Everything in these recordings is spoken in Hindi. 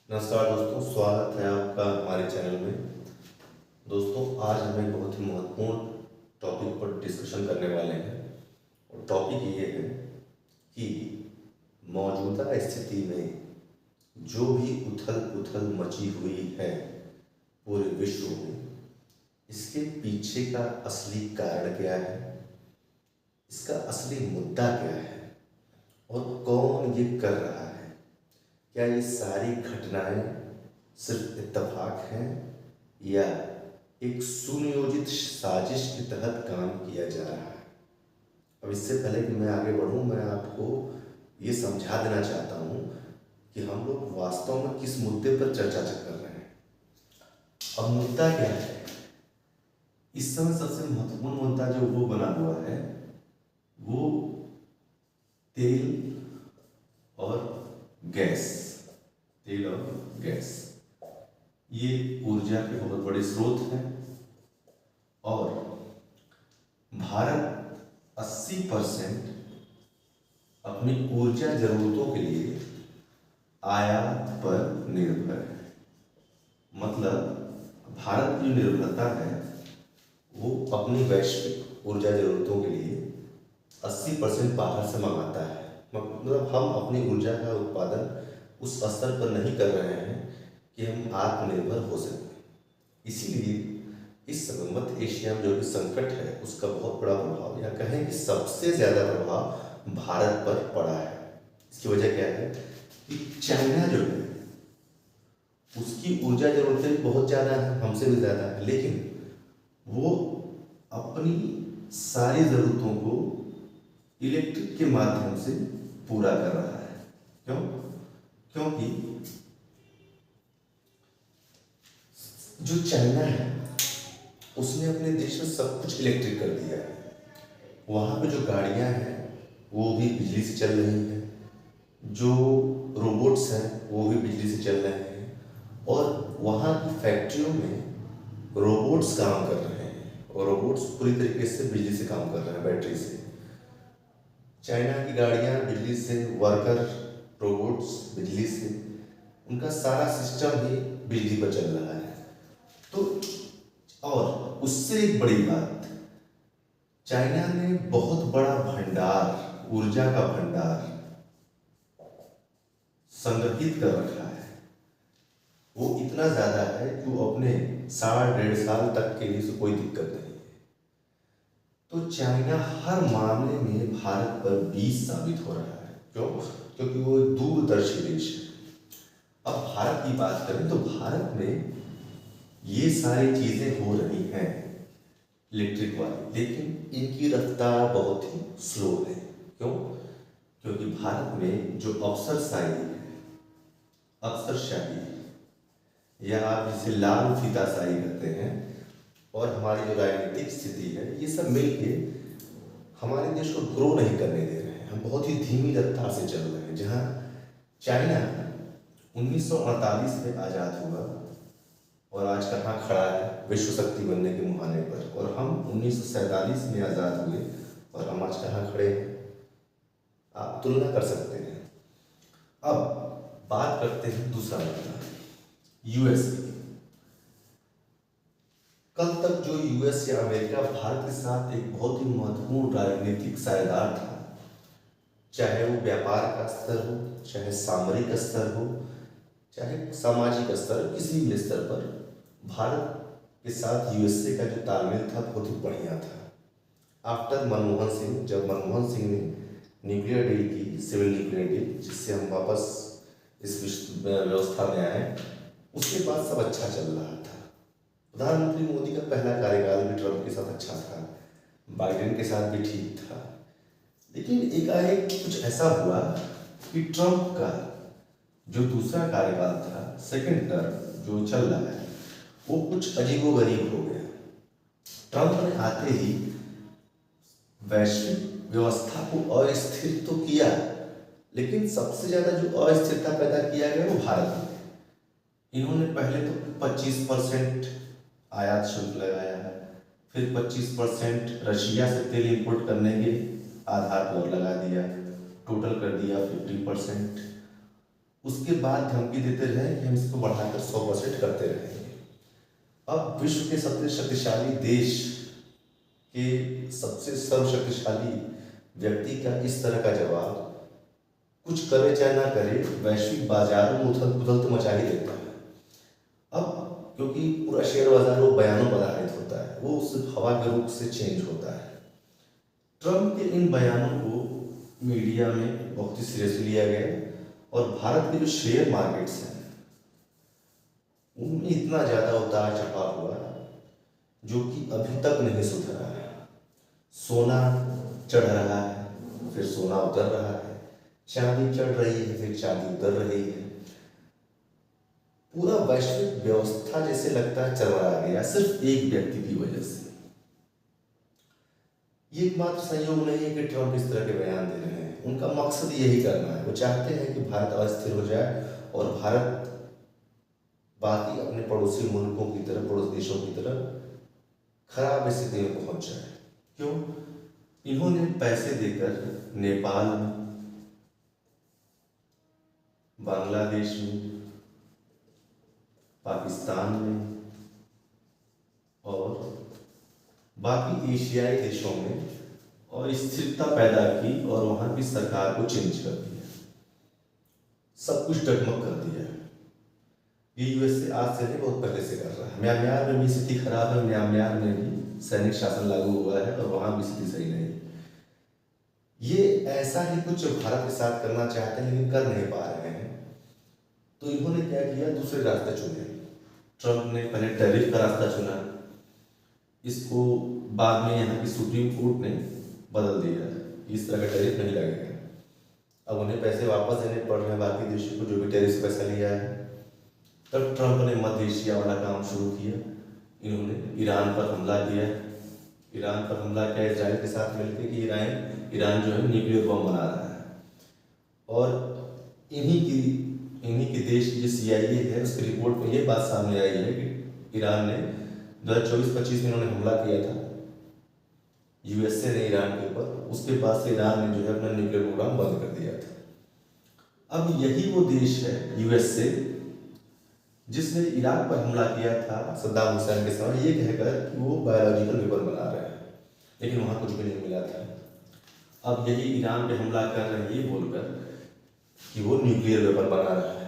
नमस्कार दोस्तों, स्वागत है आपका हमारे चैनल में। दोस्तों, आज हम एक बहुत ही महत्वपूर्ण टॉपिक पर डिस्कशन करने वाले हैं और टॉपिक ये है कि मौजूदा स्थिति में जो भी उथल पुथल मची हुई है पूरे विश्व में, इसके पीछे का असली कारण क्या है, इसका असली मुद्दा क्या है और कौन ये कर रहा है। क्या ये सारी घटनाएं सिर्फ इत्तेफाक हैं या एक सुनियोजित साजिश के तहत काम किया जा रहा है। अब इससे पहले कि मैं आगे बढ़ूं, मैं आपको ये समझा देना चाहता हूं कि हम लोग वास्तव में किस मुद्दे पर चर्चा कर रहे हैं। अब मुद्दा क्या है? इस समय सबसे महत्वपूर्ण मुद्दा जो वो बना हुआ है वो तेल और गैस। तेल और गैस ये ऊर्जा के बहुत बड़े स्रोत हैं और भारत 80% अपनी ऊर्जा जरूरतों के लिए आयात पर निर्भर है। मतलब भारत की निर्भरता है वो अपनी वैश्विक ऊर्जा जरूरतों के लिए 80% बाहर से मंगाता है। मतलब हम अपनी ऊर्जा का उत्पादन उस स्तर पर नहीं कर रहे हैं कि हम आत्मनिर्भर हो सकें। इसीलिए इस समय मध्य एशिया में जो भी संकट है उसका बहुत बड़ा प्रभाव, या कहें कि सबसे ज़्यादा प्रभाव भारत पर पड़ा है। इसकी वजह क्या है कि चाइना जो है उसकी ऊर्जा जरूरतें भी बहुत ज़्यादा है, हमसे भी ज़्यादा है, लेकिन वो अपनी सारी ज़रूरतों को इलेक्ट्रिक के माध्यम से पूरा कर रहा है। क्यों? क्योंकि जो चाइना है उसने अपने देश में सब कुछ इलेक्ट्रिक कर दिया है। वहाँ पे जो गाड़ियाँ हैं वो भी बिजली से चल रही हैं, जो रोबोट्स हैं वो भी बिजली से चल रहे हैं और वहाँ की फैक्ट्रियों में रोबोट्स काम कर रहे हैं और रोबोट्स पूरी तरीके से बिजली से काम कर रहे हैं, बैटरी से। चाइना की गाड़ियाँ बिजली से, वर्कर रोबोट्स बिजली से, उनका सारा सिस्टम ही बिजली पर चल रहा है। तो और उससे एक बड़ी बात, चाइना ने बहुत बड़ा भंडार, ऊर्जा का भंडार संग्रहित कर रखा है। वो इतना ज़्यादा है कि वो अपने 1.5 साल तक के लिए से कोई दिक्कत नहीं है। तो चाइना हर मामले में भारत पर बीज साबित हो रहा है। क्यों? क्योंकि वो एक दूरदर्शी देश है। अब भारत की बात करें तो भारत में ये सारी चीज़ें हो रही हैं इलेक्ट्रिक वाली, लेकिन इनकी रफ्तार बहुत ही स्लो है। क्यों? क्योंकि भारत में जो अफसरशाही है, अफसरशाही या आप जिसे लाल फीताशाही कहते हैं, और हमारी जो राजनीतिक स्थिति है, ये सब मिलके हमारे देश को ग्रो नहीं करने दे रहे हैं। हम बहुत ही धीमी रफ्तार से चल रहे हैं। जहाँ चाइना 1948 में आज़ाद हुआ और आज कहाँ खड़ा है विश्व शक्ति बनने के मुहाने पर, और हम 1947 में आज़ाद हुए और हम आज कहाँ खड़े हैं, आप तुलना कर सकते हैं। अब बात करते हैं दूसरा मुद्दा, यूएस की। कल तक जो यूएस या अमेरिका भारत के साथ एक बहुत ही महत्वपूर्ण राजनीतिक साझेदार था, चाहे वो व्यापार का स्तर हो, चाहे सामरिक स्तर हो, चाहे सामाजिक स्तर, किसी भी स्तर पर भारत के साथ यूएसए का जो तालमेल था बहुत ही बढ़िया था। आफ्टर मनमोहन सिंह, जब मनमोहन सिंह ने न्यूक्लियर डील की, सिविल न्यूक्लियर डील, जिससे हम वापस इस विश्व व्यवस्था में आए, उसके बाद सब अच्छा चल रहा था। प्रधानमंत्री मोदी का पहला कार्यकाल भी ट्रंप के साथ अच्छा था, बाइडेन के साथ भी ठीक था, लेकिन एकाएक कुछ ऐसा हुआ कि ट्रंप का जो दूसरा कार्यकाल था, सेकंड टर्म जो चल रहा है, वो कुछ अजीबोगरीब हो गया। ट्रंप ने आते ही वैश्विक व्यवस्था को अस्थिर तो किया, लेकिन सबसे ज़्यादा जो अस्थिरता पैदा किया गया वो भारत में। इन्होंने पहले तो 25% आयात शुल्क लगाया है, फिर 25% रशिया से तेल इंपोर्ट करने के आधार पर लगा दिया, टोटल कर दिया 50%। उसके बाद धमकी देते रहे कि हम इसको बढ़ाकर 100% करते रहेंगे। अब विश्व के सबसे शक्तिशाली देश के सबसे सर्वशक्तिशाली व्यक्ति का इस तरह का जवाब, कुछ करे चाहे ना करे, वैश्विक बाजारों में उथल पुथल तो मचा ही देता है। अब क्योंकि पूरा शेयर बाजार वो बयानों पर आधारित होता है, वो सिर्फ हवा के रूप से चेंज होता है। ट्रम्प के इन बयानों को मीडिया में बहुत ही सीरियसली लिया गया और भारत के जो शेयर मार्केट्स हैं उनमें इतना ज़्यादा उतार चढ़ाव हुआ जो कि अभी तक नहीं सुधरा है। सोना चढ़ रहा है, फिर सोना उतर रहा है, चांदी चढ़ रही है, फिर चांदी उतर रही है। पूरा वैश्विक व्यवस्था जैसे लगता है चरमरा गया सिर्फ एक व्यक्ति की वजह से। ये एकमात्र संयोग नहीं है कि ट्रम्प इस तरह के बयान दे रहे हैं, उनका मकसद यही करना है। वो चाहते हैं कि भारत अस्थिर हो जाए और भारत बाकी अपने पड़ोसी मुल्कों की तरह, पड़ोसी देशों की तरह खराब स्थिति में पहुंच जाए। क्यों? इन्होंने पैसे देकर नेपाल में, बांग्लादेश में, पाकिस्तान में और बाकी एशियाई देशों में और स्थिरता पैदा की और वहां की सरकार को चेंज कर दिया, सब कुछ डगमग कर दिया। ये यूएसए आज से नहीं, बहुत पहले से कर रहा है। म्यांमार में भी स्थिति खराब है, म्यांमार में भी सैनिक शासन लागू हुआ है और वहां भी स्थिति सही नहीं। ये ऐसा ही कुछ भारत के साथ करना चाहते हैं लेकिन कर नहीं पा रहे हैं, तो इन्होंने क्या किया, दूसरे रास्ते चुने। ट्रम्प ने पहले टैरिफ का रास्ता चुना, इसको बाद में यहाँ की सुप्रीम कोर्ट ने बदल दिया, इस तरह का टैरिफ नहीं लगेगा। अब उन्हें पैसे वापस देने पड़ रहे हैं बाकी देशों को जो भी टैरिफ से पैसा लिया है। तब ट्रम्प ने मध्य एशिया वाला काम शुरू किया। इन्होंने ईरान पर हमला किया, ईरान पर हमला किया इजराइल के साथ मिलकर कि ईरान जो है न्यूक्लियर बम बना रहा है। और इन्हीं की देश की जो CIA है उसकी रिपोर्ट में ये बात सामने आई है कि ईरान ने 2024-25 में इन्होंने हमला किया था यूएसए ने ईरान के ऊपर, उसके बाद से ईरान ने जो है अपना न्यूक्लियर प्रोग्राम बंद कर दिया था। अब यही वो देश है यूएसए जिसने इराक पर हमला किया था सद्दाम हुसैन के समय, ये कहकर कि वो बायोलॉजिकल वेपन बना रहे हैं, लेकिन वहां कुछ भी नहीं मिला था। अब यही ईरान पे हमला कर रहे हैं ये बोलकर कि वो न्यूक्लियर वेपन बना रहा है।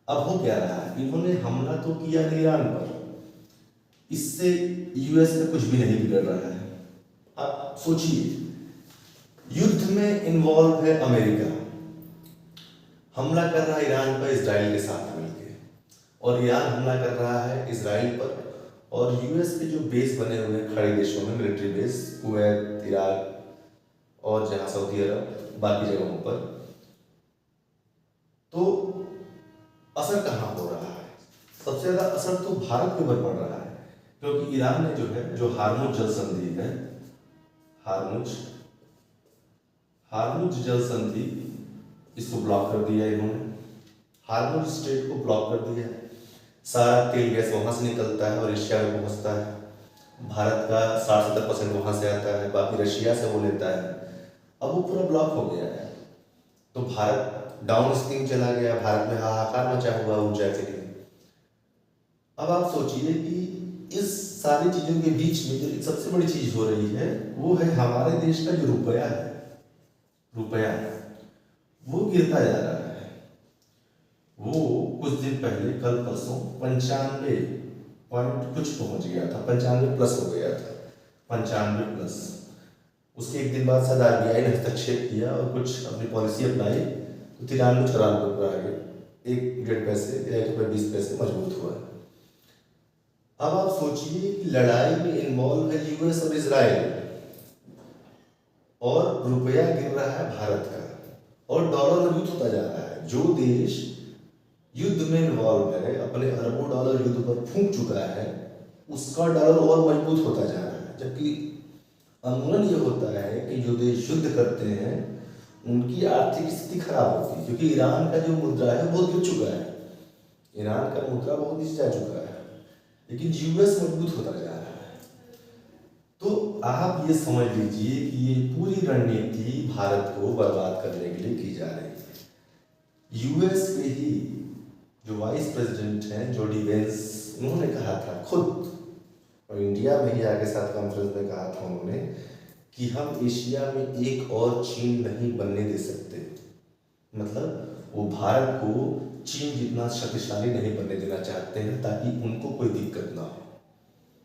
अब हो क्या रहा है, इन्होंने हमला तो किया ईरान पर, इससे यूएस में कुछ भी नहीं बिगड़ रहा है। आप सोचिए, युद्ध में इन्वॉल्व है अमेरिका, हमला कर रहा है ईरान पर इजराइल के साथ मिलकर, और ईरान हमला कर रहा है इजराइल पर, और यूएस के जो बेस बने हुए हैं खड़े देशों में, मिलिट्री बेस, कुवैत, इराक और जहां सऊदी अरब, बाकी जगहों पर, तो असर कहाँ हो रहा है? सबसे ज्यादा असर तो भारत के ऊपर पड़ रहा है, क्योंकि ईरान ने जो है, जो हार्मुज जल संधि है, हार्मुज जल संधि, इसको ब्लॉक कर दिया इन्होंने। हार्मुज स्ट्रेट को ब्लॉक कर दिया, सारा तेल गैस वहां से निकलता है और एशिया में पहुंचता है। भारत का 60-70% वहां से आता है, बाकी रशिया से वो लेता है। अब वो पूरा ब्लॉक हो गया है, तो भारत डाउन स्ट्रीम चला गया, भारत में हाहाकार मचा हुआ ऊर्जा के लिए। अब आप सोचिए कि इस सारी चीजों के बीच में जो सबसे बड़ी चीज हो रही है वो है हमारे देश का जो रुपया है, वो गिरता जा रहा है। वो कुछ दिन पहले, कल परसों 95 पॉइंट कुछ पहुंच गया था, 95 प्लस हो गया था, 95 प्लस। उसके एक दिन बाद शायद RBI ने हस्तक्षेप किया और कुछ अपनी पॉलिसी अपनाई, तो 93-94 पर आ गए, 1.5 पैसे, 1.20 मजबूत हुआ। अब आप सोचिए कि लड़ाई में इन्वॉल्व है यूएस और इजराइल, और रुपया गिर रहा है भारत का, और डॉलर मजबूत होता जा रहा है। जो देश युद्ध में इन्वॉल्व है, अपने अरबों डॉलर युद्ध पर फूंक चुका है, उसका डॉलर और मजबूत होता जा रहा है। जबकि अमूमन ये होता है कि जो देश युद्ध करते हैं उनकी आर्थिक स्थिति खराब होती है, क्योंकि ईरान का जो मुद्रा है बहुत गिर चुका है, ईरान का मुद्रा बहुत नीचे जा चुका है, लेकिन यूएस मजबूत होता जा रहा है। तो आप ये समझ लीजिए कि ये पूरी रणनीति भारत को बर्बाद करने के लिए की जा रही है। यूएस के ही जो वाइस प्रेसिडेंट हैं जोडी वेंस, उन्होंने कहा था खुद, और इंडिया में ही आके साथ कॉन्फ्रेंस में कहा था उन्होंने कि हम एशिया में एक और चीन नहीं बनने दे सकते। मतलब वो भारत को चीन जितना शक्तिशाली नहीं बनने देना चाहते हैं ताकि उनको कोई दिक्कत ना हो।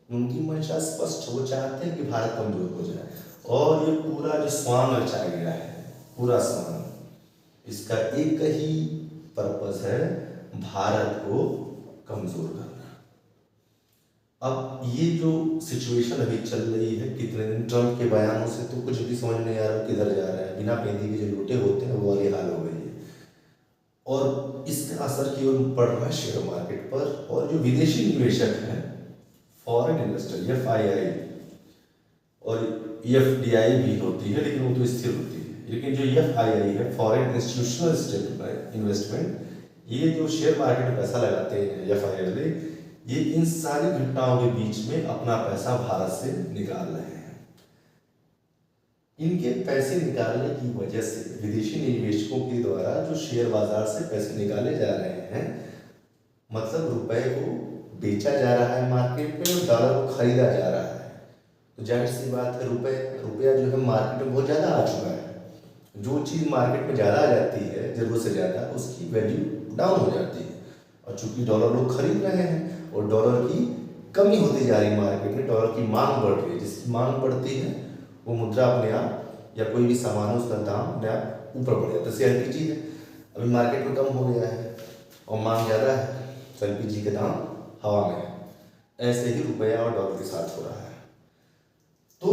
उनकी मंशा स्पष्ट, वो चाहते हैं कि भारत कमजोर हो जाए। और ये पूरा जो स्वांग रचाया गया है, पूरा स्वांग, इसका एक ही पर्पस है, भारत को कमजोर करना। अब ये जो सिचुएशन अभी चल रही है, कितने दिन ट्रम्प के बयानों से तो कुछ भी समझ नहीं आ रहा किधर जा रहा है। बिना पेंदी के जो लूटे होते हैं वो वाली हाल हो गई है। और इसका असर की ओर पड़ रहा है शेयर मार्केट पर। और जो विदेशी निवेशक हैं, फॉरेन इन्वेस्टर, FII और FDI भी होती है, लेकिन वो तो स्थिर होती है। लेकिन जो FII है, फॉरेन इंस्टीट्यूशनल इन्वेस्टमेंट, ये जो शेयर मार्केट में पैसा लगाते हैं FII वाले, ये इन सारी घटनाओं के बीच में अपना पैसा भारत से निकाल रहे हैं। इनके पैसे निकालने की वजह से विदेशी निवेशकों के द्वारा जो शेयर बाजार से पैसे निकाले जा रहे हैं, मतलब रुपए को बेचा जा रहा है मार्केट में और डॉलर को खरीदा जा रहा है। तो जाहिर सी बात है, रुपया जो है मार्केट में बहुत ज़्यादा आ चुका है। जो चीज़ मार्केट में ज़्यादा आ जाती है, ज़रूरत से ज़्यादा, उसकी वैल्यू डाउन हो जाती है। और चूंकि डॉलर लोग खरीद रहे हैं और डॉलर की कमी होती जा रही है मार्केट में, डॉलर की मांग बढ़ रही है। जिसकी मांग बढ़ती है वो मुद्रा अपने आप या कोई भी सामान है उसका दाम अपने आप ऊपर बढ़ जाता है। जैसे LPG है, अभी मार्केट में कम हो गया है और मांग ज़्यादा है, तो LPG के दाम हवा में है। ऐसे ही रुपया और डॉलर के साथ हो रहा है। तो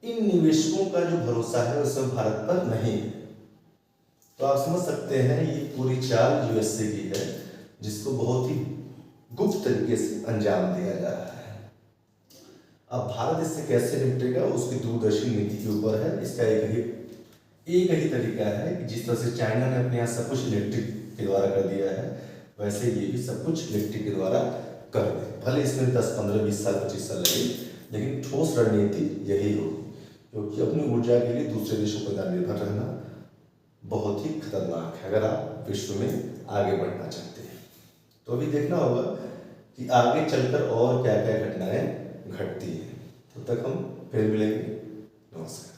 इन निवेशकों का जो भरोसा है उसमें भारत पर नहीं है। तो आप समझ सकते हैं ये पूरी चाल USA की है, जिसको बहुत ही गुप्त तरीके से अंजाम दिया जा रहा है। अब भारत इससे कैसे निपटेगा, उसकी दूरदर्शी नीति के ऊपर है। इसका एक ही तरीका है कि जिस तरह से चाइना ने अपने यहाँ सब कुछ इलेक्ट्रिक के द्वारा कर दिया है, वैसे ये भी सब कुछ इलेक्ट्रिक के द्वारा कर दे। भले इसमें 10, 15, 20 साल, 25 साल लगे, लेकिन ठोस रणनीति यही होगी। क्योंकि अपनी ऊर्जा के लिए दूसरे देशों पर निर्भर रहना बहुत ही खतरनाक है, अगर आप विश्व में आगे बढ़ना चाहते हैं। तो अभी देखना होगा कि आगे चलकर और क्या क्या घटनाएं घटती हैं। तब तक हम फिर मिलेंगे। नमस्कार।